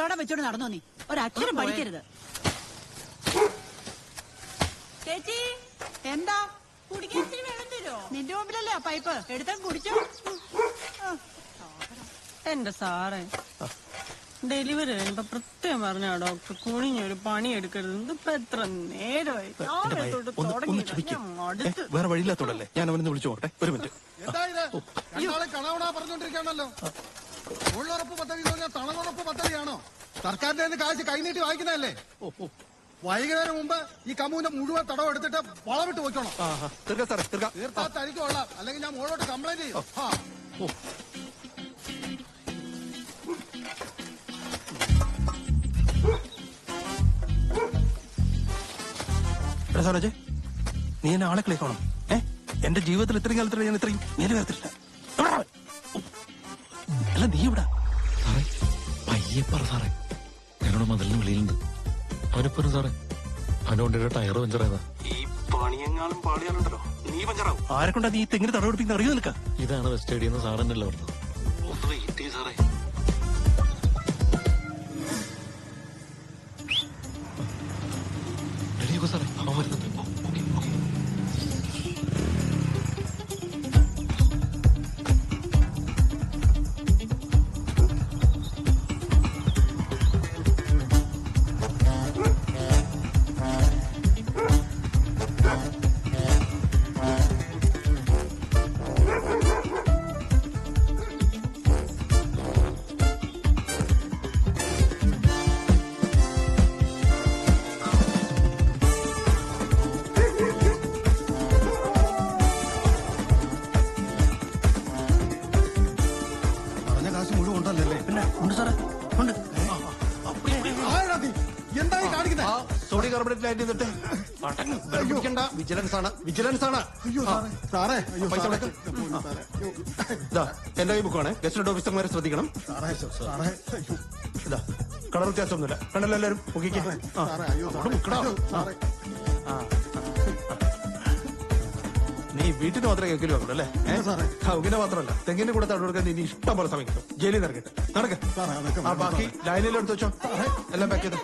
കുന്തോടം വെച്ചോണ്ട് നടന്നോ നീ? ഒരക്ഷരം പഠിക്കരുത്. ചേച്ചി എന്താ കുടിക്കാൻ വെള്ളം തരുമോ? നിന്റെ മുമ്പിലല്ലേ പൈപ്പ്, എടുത്താൽ കുടിച്ചോ. എന്റെ സാറേ, ഡെലിവറി കഴിഞ്ഞപ്പോ പ്രത്യേകം പറഞ്ഞ ഡോക്ടർ കുനിഞ്ഞൊരു പണി എടുക്കരുത്. ഇതിപ്പോ എത്ര നേരമായി വേറെ വഴിയില്ലാത്തോടല്ലേ ഞാൻ അവനൊന്ന് വിളിച്ചു നോക്കട്ടെ. ഒരു മിനിറ്റ്. പറഞ്ഞോണ്ടിരിക്കാണല്ലോ. തൊഴിലുറപ്പ് പദ്ധതി എന്ന് പറഞ്ഞാൽ തണലുറപ്പ് പദ്ധതിയാണോ? സർക്കാരിന്റെ കാശ് കൈനീട്ടി വായിക്കുന്നതല്ലേ? വൈകുന്നേരം മുമ്പ് ഈ കമ്മുവിന്റെ മുഴുവൻ തടവ് എടുത്തിട്ട് വളമിട്ട് വെക്കണം. തീർത്താ തനിക്ക് കൊള്ളാം, അല്ലെങ്കിൽ ഞാൻ മോളോട്ട് കംപ്ലൈന്റ് ചെയ്യും. സരോജെ, നീ എന്നെ ആളെ കളിക്കണം. എന്റെ ജീവിതത്തിൽ ഇത്രയും കാലത്തിൽ ഞാൻ ഇത്രയും നേരെ വരത്തില്ല. അല്ല നീ ഇവിടെ പയ്യെ പറ സാറേ, ഞാനോട് മതിലിന് വെളിയിലുണ്ട്. അവനിപ്പോഴും സാറേ അവനോണ്ടിയുടെ ടയർ പഞ്ചറായതാ. ഈ പണിയെങ്ങാളും പാളിയാലുണ്ടല്ലോ നീ പഞ്ചറാവും. ആരെ കൊണ്ടാ നീ തെങ്ങിന് തടവെടുപ്പിക്കുന്ന അറിയോ നിൽക്കാം? ഇതാണ് വെസ്റ്റ് ഐഡിയെന്ന് സാറന്നല്ലോ പറഞ്ഞത്. സാറേ സാറേ അവൻ വരുന്നുണ്ട്. എന്റെ ഈ ബുക്കാണ്. ഗസ്റ്റ് ഓഫീസർമാരെ ശ്രദ്ധിക്കണം. കളർ വ്യത്യാസമൊന്നുമില്ല. കണ്ടല്ലോ എല്ലാവരും. നീ വീട്ടിന് മാത്രമേ കേൾക്കലും ആക്കുള്ളൂ അല്ലേ? സൗകര്യം മാത്രമല്ല, തെങ്ങിന്റെ കൂടെ തടവെടുക്കാൻ നീ ഇഷ്ടം പോലെ സമയം കിട്ടും. ജയിലിൽ നിറക്കട്ടെ. നടക്ക. ബാക്കി ലൈനിലെടുത്ത് വെച്ചോ. എല്ലാം പാക്ക് ചെയ്ത്